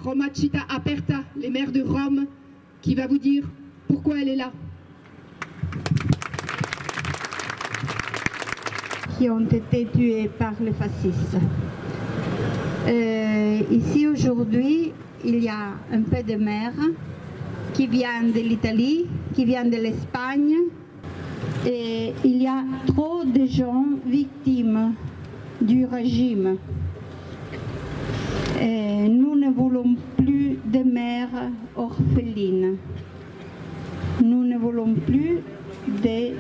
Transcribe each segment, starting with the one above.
Roma Città Aperta, les maires de Rome, qui va vous dire pourquoi elle est là. Qui ont été tués par les fascistes. Ici aujourd'hui, il y a un peu de maires qui viennent de l'Italie, qui viennent de l'Espagne, et il y a trop de gens victimes du régime. Et nous ne voulons plus de mères orphelines. Nous ne voulons plus des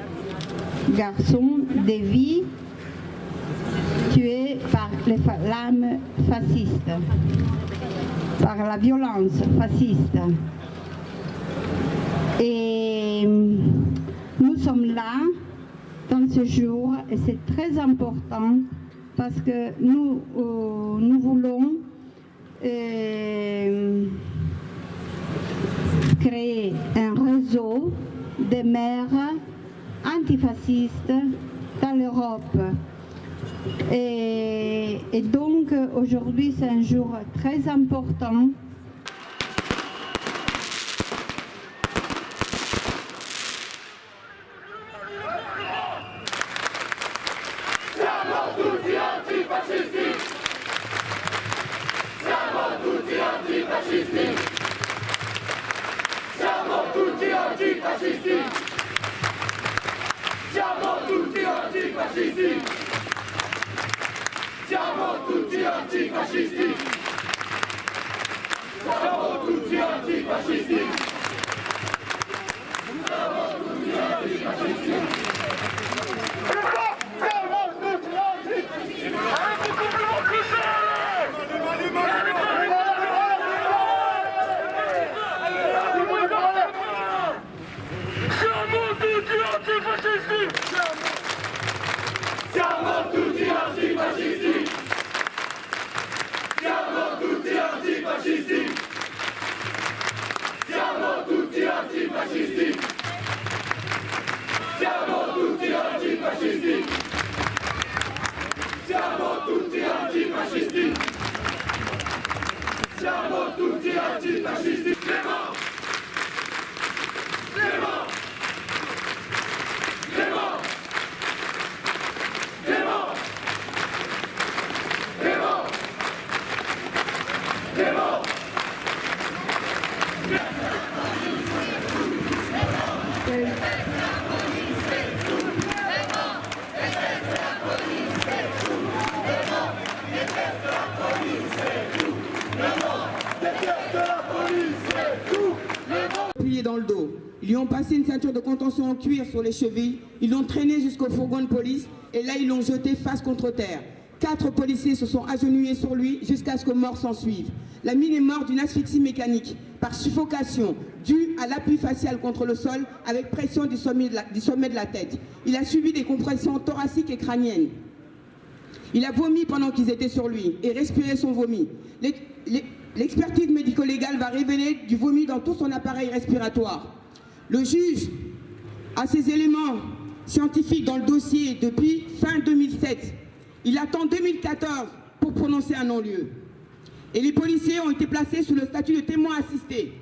garçons, des vies tués par les flammes fascistes, par la violence fasciste. Et nous sommes là dans ce jour et c'est très important parce que nous voulons créer un réseau de mères antifascistes dans l'Europe. Et donc aujourd'hui c'est un jour très important. Dans le dos. Ils lui ont passé une ceinture de contention en cuir sur les chevilles, ils l'ont traîné jusqu'au fourgon de police et là ils l'ont jeté face contre terre. 4 policiers se sont agenouillés sur lui jusqu'à ce que mort s'en suive. La mine est morte d'une asphyxie mécanique par suffocation due à l'appui facial contre le sol avec pression du sommet de la tête. Il a subi des compressions thoraciques et crâniennes. Il a vomi pendant qu'ils étaient sur lui et respiré son vomi. L'expertise médico-légale va révéler du vomi dans tout son appareil respiratoire. Le juge a ces éléments scientifiques dans le dossier depuis fin 2007. Il attend 2014 pour prononcer un non-lieu. Et les policiers ont été placés sous le statut de témoin assisté.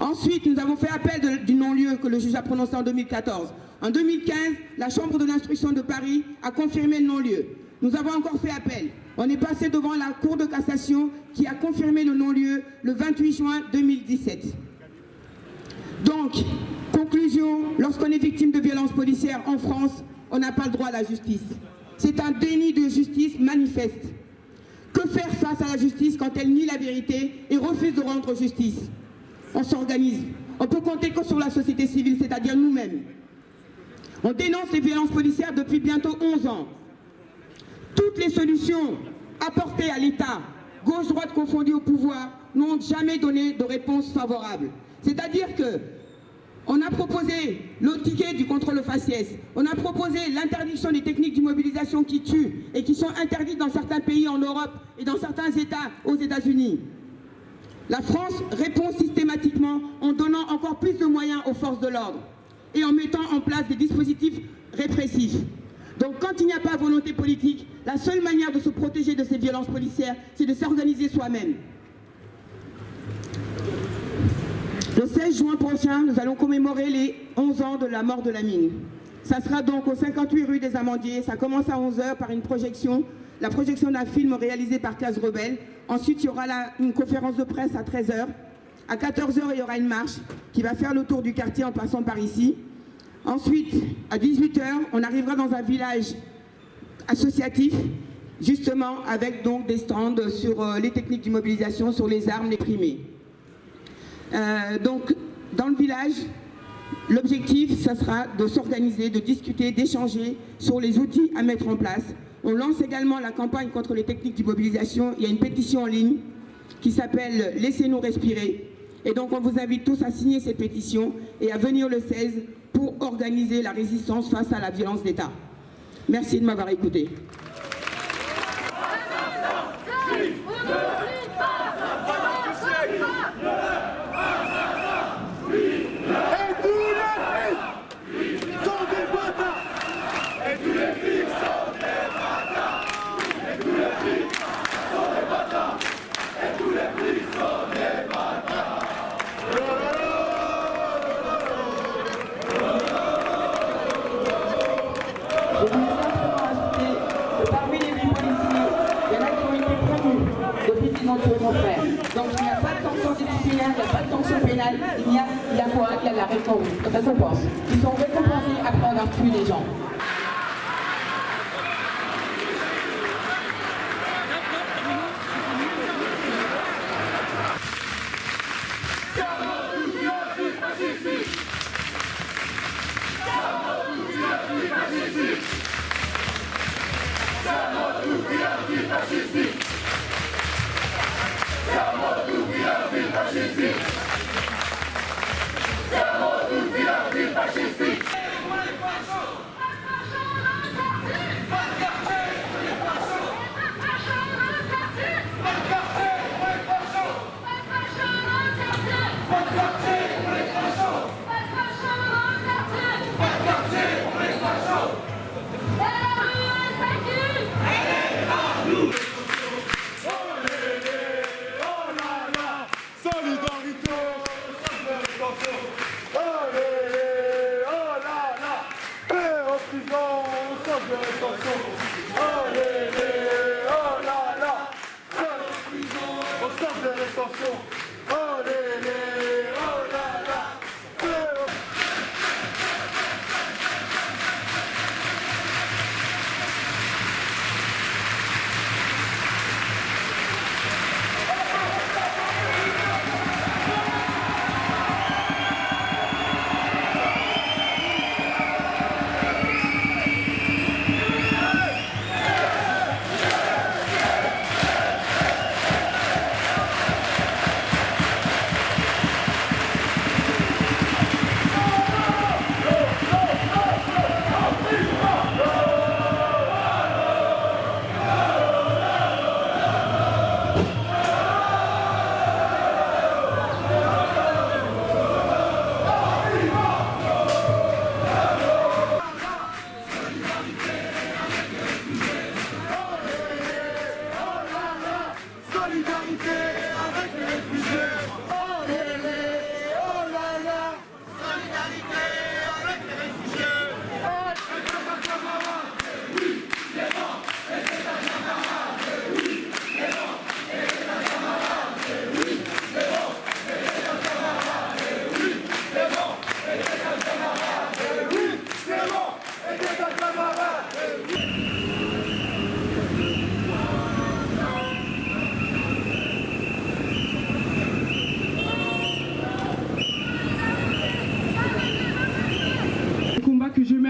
Ensuite, nous avons fait appel du non-lieu que le juge a prononcé en 2014. En 2015, la Chambre de l'instruction de Paris a confirmé le non-lieu. Nous avons encore fait appel. On est passé devant la Cour de cassation qui a confirmé le non-lieu le 28 juin 2017. Donc, conclusion, lorsqu'on est victime de violences policières en France, on n'a pas le droit à la justice. C'est un déni de justice manifeste. Que faire face à la justice quand elle nie la vérité et refuse de rendre justice? On s'organise. On peut compter que sur la société civile, c'est-à-dire nous-mêmes. On dénonce les violences policières depuis bientôt 11 ans. Toutes les solutions apportées à l'État, gauche-droite confondues au pouvoir, n'ont jamais donné de réponse favorable. C'est-à-dire que on a proposé le ticket du contrôle faciès, on a proposé l'interdiction des techniques d'immobilisation qui tuent et qui sont interdites dans certains pays en Europe et dans certains États aux États-Unis. La France répond systématiquement en donnant encore plus de moyens aux forces de l'ordre et en mettant en place des dispositifs répressifs. Donc quand il n'y a pas volonté politique, la seule manière de se protéger de ces violences policières, c'est de s'organiser soi-même. Le 16 juin prochain, nous allons commémorer les 11 ans de la mort de Lamine. Ça sera donc au 58 rue des Amandiers. Ça commence à 11 h par une projection, la projection d'un film réalisé par Case Rebelle. Ensuite, il y aura une conférence de presse à 13 h. À 14 h, il y aura une marche qui va faire le tour du quartier en passant par ici. Ensuite, à 18 h, on arrivera dans un village associatif, justement avec donc des stands sur les techniques d'immobilisation, sur les armes, les primés. Donc, dans le village, l'objectif, ça sera de s'organiser, de discuter, d'échanger sur les outils à mettre en place. On lance également la campagne contre les techniques d'immobilisation. Il y a une pétition en ligne qui s'appelle « Laissez-nous respirer ». Et donc, on vous invite tous à signer cette pétition et à venir le 16 pour organiser la résistance face à la violence d'État. Merci de m'avoir écouté. Donc il n'y a pas de sanction disciplinaire, il n'y a pas de sanction pénale, il y a quoi? Il y a la récompense. Ils sont récompensés après avoir tué les gens.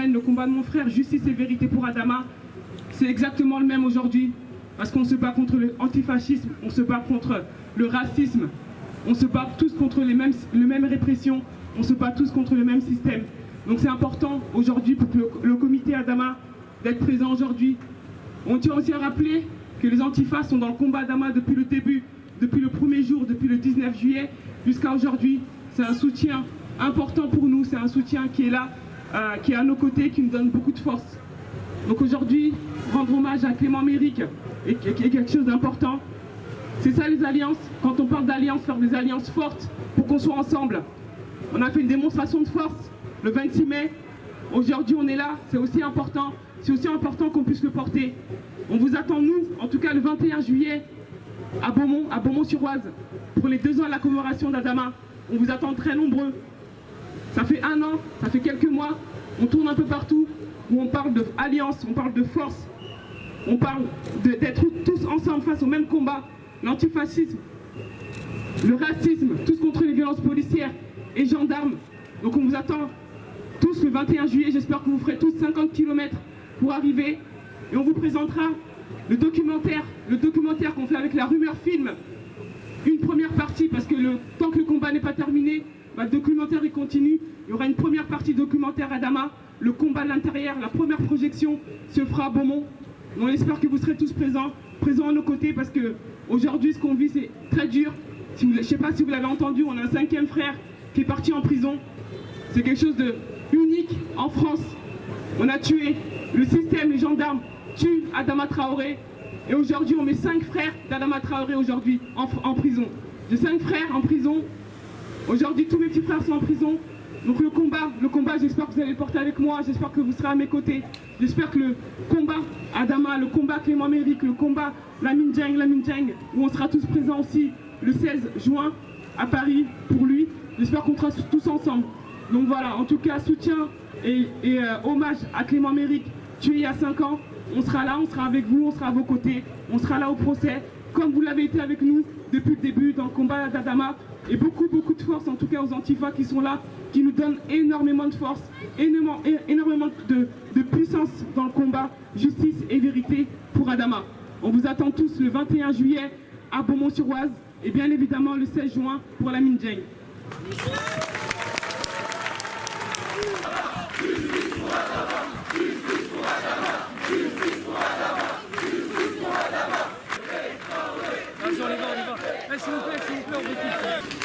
Le combat de mon frère, justice et vérité pour Adama, c'est exactement le même aujourd'hui. Parce qu'on se bat contre l'antifascisme, on se bat contre le racisme, on se bat tous contre les mêmes répressions, on se bat tous contre le même système. Donc c'est important aujourd'hui pour le comité Adama d'être présent aujourd'hui. On tient aussi à rappeler que les antifas sont dans le combat Adama depuis le début, depuis le premier jour, depuis le 19 juillet jusqu'à aujourd'hui. C'est un soutien important pour nous, c'est un soutien qui est là, qui est à nos côtés, qui nous donne beaucoup de force. Donc aujourd'hui, rendre hommage à Clément Méric est quelque chose d'important. C'est ça les alliances. Quand on parle d'alliances, faire des alliances fortes pour qu'on soit ensemble. On a fait une démonstration de force le 26 mai. Aujourd'hui, on est là. C'est aussi important. C'est aussi important qu'on puisse le porter. On vous attend, nous, en tout cas le 21 juillet, à Beaumont-sur-Oise, pour les 2 ans de la commémoration d'Adama. On vous attend très nombreux. Ça fait 1 an, ça fait quelques mois. On tourne un peu partout, où on parle d'alliance, on parle de force. On parle d'être tous ensemble face au même combat. L'antifascisme, le racisme, tous contre les violences policières et gendarmes. Donc on vous attend tous le 21 juillet. J'espère que vous ferez tous 50 km pour arriver. Et on vous présentera le documentaire qu'on fait avec la Rumeur Film. Une première partie, parce que tant que le combat n'est pas terminé, le documentaire il continue. Il y aura une première partie documentaire Adama, le combat de l'intérieur, la première projection se fera à Beaumont. On espère que vous serez tous présents à nos côtés, parce que aujourd'hui ce qu'on vit c'est très dur. Je ne sais pas si vous l'avez entendu, on a un 5e frère qui est parti en prison. C'est quelque chose de unique en France. On a tué, le système, les gendarmes tuent Adama Traoré. Et aujourd'hui on met 5 frères d'Adama Traoré aujourd'hui en prison. J'ai 5 frères en prison. Aujourd'hui tous mes petits frères sont en prison. Donc le combat, j'espère que vous allez le porter avec moi, j'espère que vous serez à mes côtés. J'espère que le combat Adama, le combat Clément Méric, le combat Lamine Dieng, où on sera tous présents aussi le 16 juin à Paris pour lui. J'espère qu'on sera tous ensemble. Donc voilà, en tout cas, soutien et hommage à Clément Méric, tué il y a 5 ans. On sera là, on sera avec vous, on sera à vos côtés, on sera là au procès, comme vous l'avez été avec nous depuis le début dans le combat d'Adama. Et beaucoup de force, en tout cas aux Antifa qui sont là, qui nous donnent énormément de force, énormément de puissance dans le combat, justice et vérité pour Adama. On vous attend tous le 21 juillet à Beaumont-sur-Oise et bien évidemment le 16 juin pour Lamine Dieng. S'il vous plaît, on recule.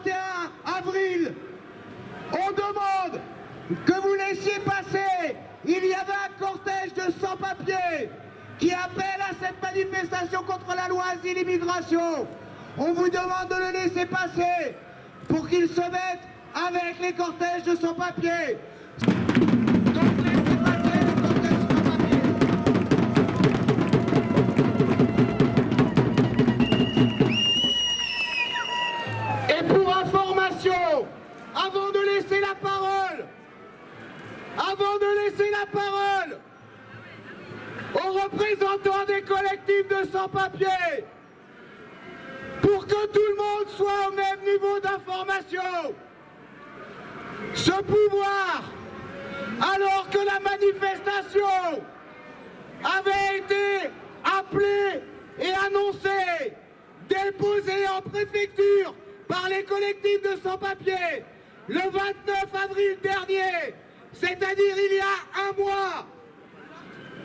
31 avril, on demande que vous laissiez passer. Il y avait un cortège de sans-papiers qui appelle à cette manifestation contre la loi asile-immigration. On vous demande de le laisser passer pour qu'il se mette avec les cortèges de sans-papiers. Donc laissez passer les cortèges sans-papiers. Et pour information, avant de laisser la parole aux représentants des collectifs de sans-papiers, pour que tout le monde soit au même niveau d'information, ce pouvoir, alors que la manifestation avait été appelée et annoncée, déposée en préfecture par les collectifs de sans-papiers le 29 avril dernier, c'est-à-dire il y a un mois,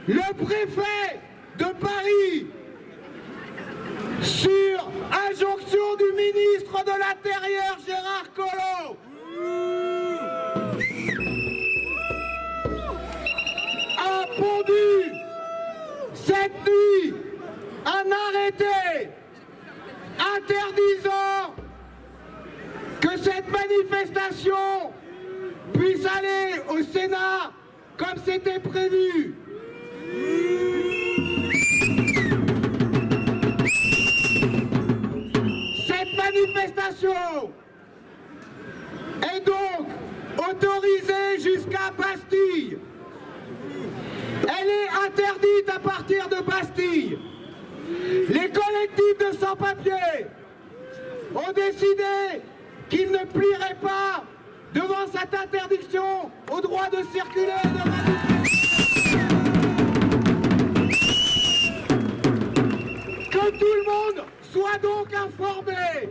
le préfet de Paris, sur injonction du ministre de l'Intérieur Gérard Collomb, a pondu cette nuit un arrêté interdisant que cette manifestation puisse aller au Sénat comme c'était prévu. Cette manifestation est donc autorisée jusqu'à Bastille. Elle est interdite à partir de Bastille. Les collectifs de sans-papiers ont décidé qu'ils ne plieraient pas devant cette interdiction au droit de circuler et de manifester. Que tout le monde soit donc informé.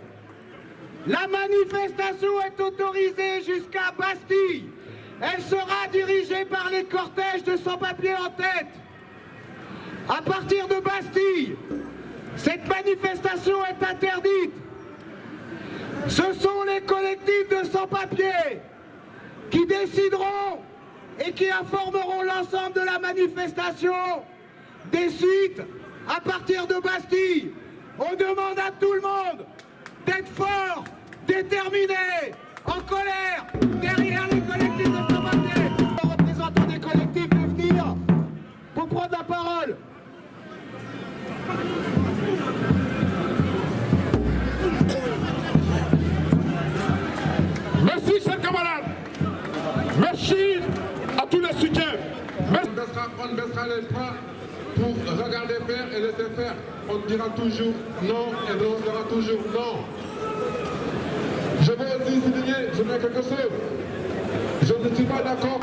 La manifestation est autorisée jusqu'à Bastille. Elle sera dirigée par les cortèges de sans-papiers en tête. À partir de Bastille, cette manifestation est interdite. Ce sont les collectifs de sans-papiers qui décideront et qui informeront l'ensemble de la manifestation des suites à partir de Bastille. On demande à tout le monde d'être fort, déterminé, en colère, derrière les collectifs de sans-papiers. Les représentants des collectifs de venir pour prendre la parole. Merci, chers camarades. Merci à tous les soutiens. On baissera les bras pour regarder faire et laisser faire. On dira toujours non et on dira toujours non. Je veux aussi souligner quelque chose. Je ne suis pas d'accord.